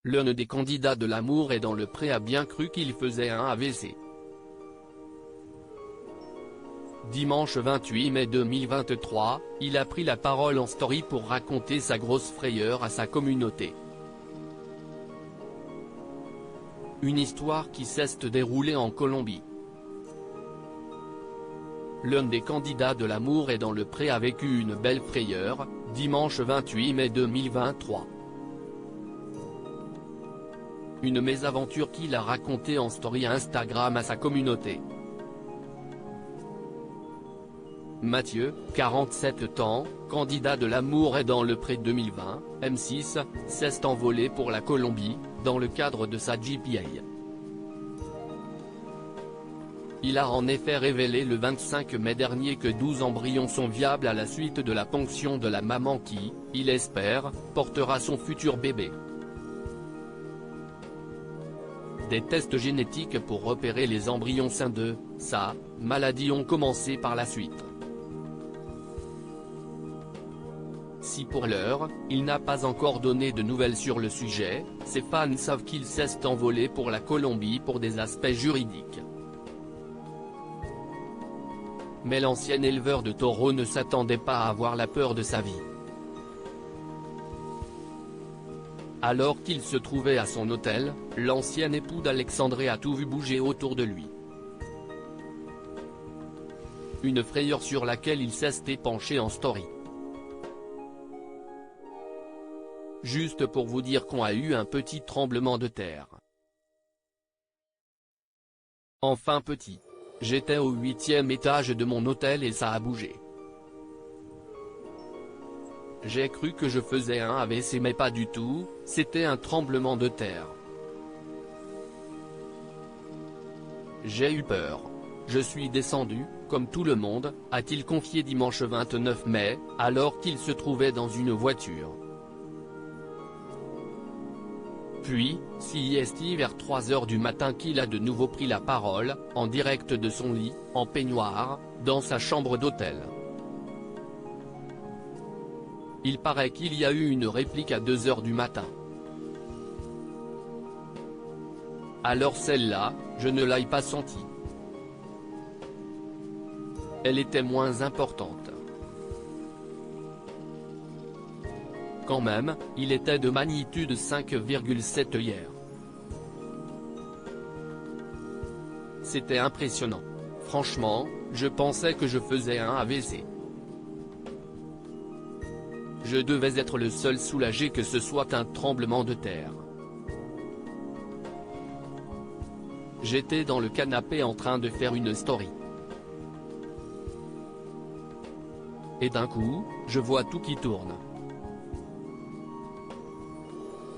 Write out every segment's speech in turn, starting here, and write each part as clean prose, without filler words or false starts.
L'un des candidats de l'Amour est dans le pré a bien cru qu'il faisait un AVC. Dimanche 28 mai 2023, il a pris la parole en story pour raconter sa grosse frayeur à sa communauté. Une histoire qui s'est déroulée en Colombie. L'un des candidats de l'Amour est dans le pré a vécu une belle frayeur, dimanche 28 mai 2023. Une mésaventure qu'il a racontée en story Instagram à sa communauté. Mathieu, 47 ans, candidat de l'Amour est dans le pré 2020, M6, s'est envolé pour la Colombie, dans le cadre de sa GPA. Il a en effet révélé le 25 mai dernier que 12 embryons sont viables à la suite de la ponction de la maman qui, il espère, portera son futur bébé. Des tests génétiques pour repérer les embryons sains de sa maladie ont commencé par la suite. Si pour l'heure, il n'a pas encore donné de nouvelles sur le sujet, ses fans savent qu'il s'est envolé pour la Colombie pour des aspects juridiques. Mais l'ancien éleveur de taureaux ne s'attendait pas à avoir la peur de sa vie. Alors qu'il se trouvait à son hôtel, l'ancien époux d'Alexandré a tout vu bouger autour de lui. Une frayeur sur laquelle il s'est penché en story. Juste pour vous dire qu'on a eu un petit tremblement de terre. Enfin petit. J'étais au 8e étage de mon hôtel et ça a bougé. J'ai cru que je faisais un AVC mais pas du tout, c'était un tremblement de terre. J'ai eu peur. Je suis descendu, comme tout le monde, a-t-il confié dimanche 29 mai, alors qu'il se trouvait dans une voiture. Puis, c'est vers 3 h du matin qu'il a de nouveau pris la parole, en direct de son lit, en peignoir, dans sa chambre d'hôtel. Il paraît qu'il y a eu une réplique à 2 h du matin. Alors celle-là, je ne l'ai pas sentie. Elle était moins importante. Quand même, il était de magnitude 5,7 hier. C'était impressionnant. Franchement, je pensais que je faisais un AVC. Je devais être le seul soulagé que ce soit un tremblement de terre. J'étais dans le canapé en train de faire une story. Et d'un coup, je vois tout qui tourne.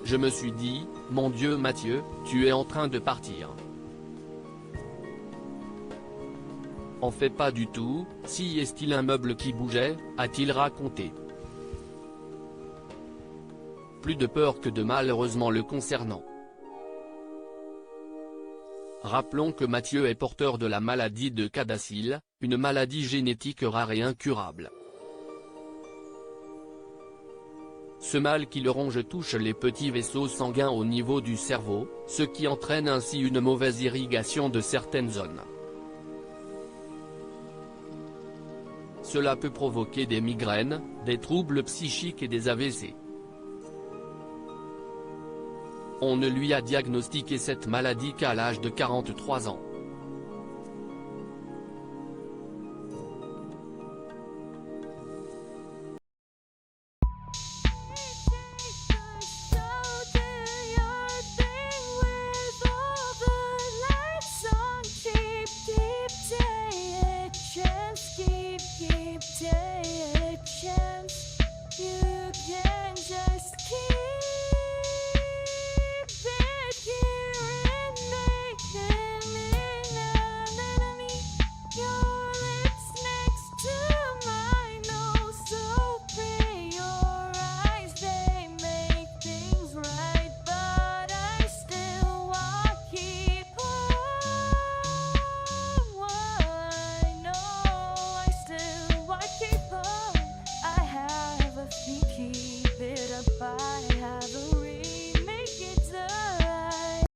Je me suis dit, mon Dieu Mathieu, tu es en train de partir. En fait pas du tout, si est-il un meuble qui bougeait, a-t-il raconté. Plus de peur que de malheureusement le concernant. Rappelons que Mathieu est porteur de la maladie de CADASIL, une maladie génétique rare et incurable. Ce mal qui le ronge touche les petits vaisseaux sanguins au niveau du cerveau, ce qui entraîne ainsi une mauvaise irrigation de certaines zones. Cela peut provoquer des migraines, des troubles psychiques et des AVC. On ne lui a diagnostiqué cette maladie qu'à l'âge de 43 ans.